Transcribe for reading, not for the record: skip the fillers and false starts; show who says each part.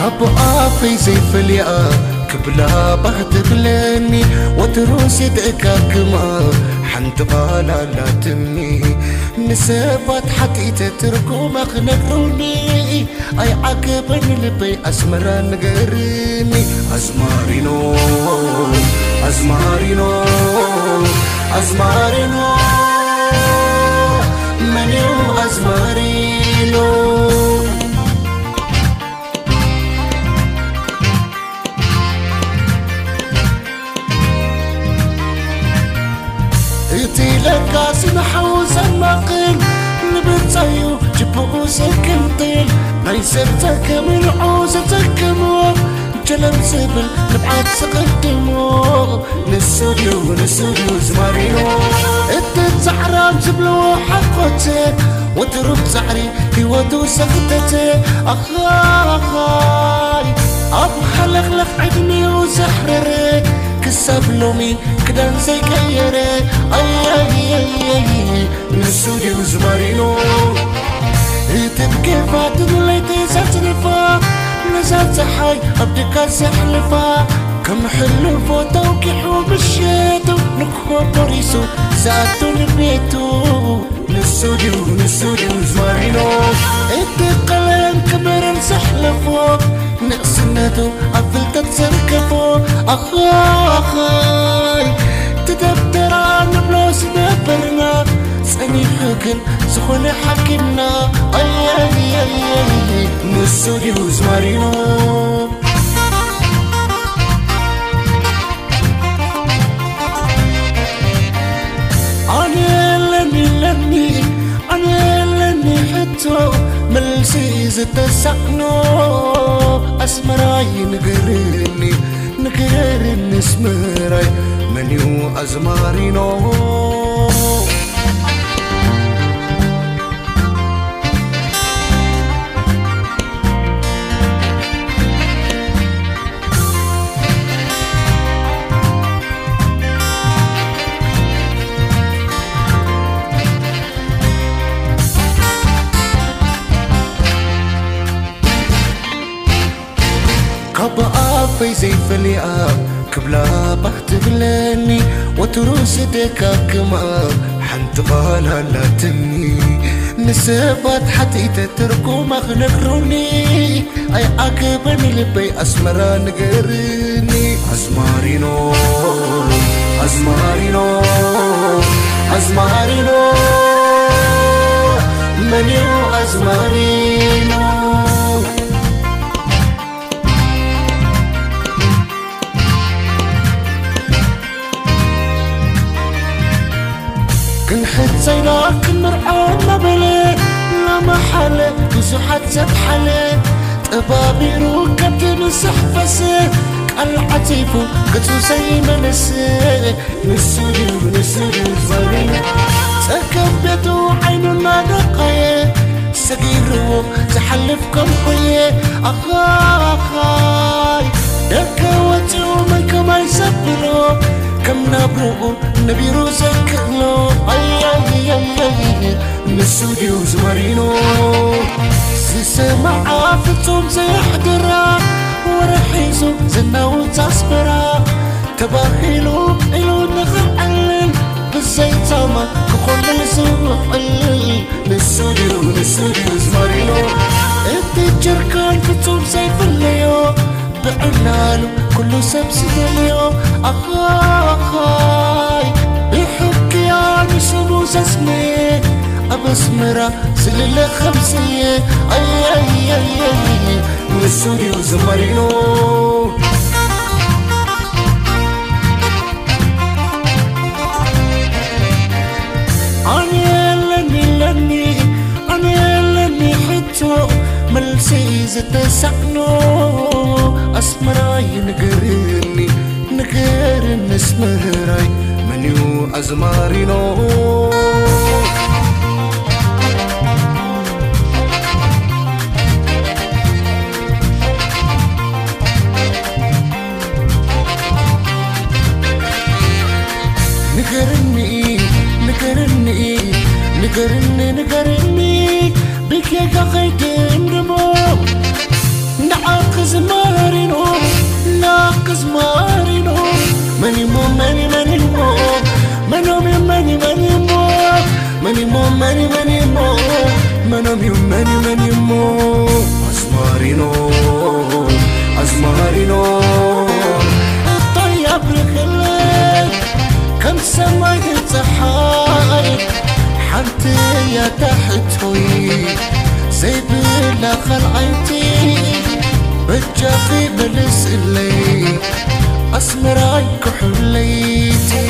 Speaker 1: كابو آفي زي فليا كبلا بغت بلاني وتروسي دقاكما حنت بالا لا تمني نسبات حتى تتركو مخنقروني اي عقبني لبي اسمرا نقرني ازمارينو ازمارينو ازمارينو منيو ازمارينو لك سنحو زمقين نبتايو جبو سكنتين نايسرتك من عوزتك مو جلم سبل نبعد سقدمو نسوديو زمارينو التزعرام جبلو حقوتي وترب زعري هيودو سكتتي أخاي أبو خلق عدني وزحرري كسب لومي كدان زي كيري اي نسودي وزمارينو تبكي فاتن ليتي زتنفا نزلت حي ابدك زحلفا كم حلو فوتو كيحو بالشيتو نكو بوريسو زاتو لبيتو نسودي وزمارينو قلن كبر نسحلفو نقصنتو أفلت تسركفو أخاي تدبتران بلوس دبرنا سني حكن سخوني حكمنا أي نسودي وزمارينو أنا لني حتو ملسيز تسقنو أسمراي نقرني اسمراي منيو أزمارينو كابا في زي فليا كبلا بخت بلاني وتروس دكاكما حنت بالا لا تمني نسبات حتى تتركو مخنقروني اي عقبني لبي اسمرا نقرني ازمارينو ازمارينو ازمارينو منيو ازمارينو كنحت زيناك مرعون مبلي لا محل وزحت زبحلي طبابي روكبت نسح فسي العتيفو قتو زي منسي نسودي زمارينو تكبتو عيننا نقاية سقيرو تحلفكم خوية أخاي يكوتو منك ما يسبلو كم نبرو نبيرو زكلو اي نسودي وزمارينو سيسمع عافتهم زي حدرا ورحيزو زناو تصبرا تباهيلو إلو نخعلل بالزيتاما كخول الزوحل نسودي وزمارينو انتي جركان فتهم زي فليو بعنالو كله سبسيليو أخاي بحكي يعني سموز اسمي أبسمرا سليلة خمسية أي نسودي وزمارينو أنا لني حتو ملسيز تسقنو أسمراي نقرن اسمراي منيو أزمارينو نقرني بك يا خيتم دمو نعاقز من يمو أزمارينو طيب الخلق كم سماي تحاي حنتي يا تحتوي زي بلا خلعتي بجافي بلس اللي أسمراي كحليتي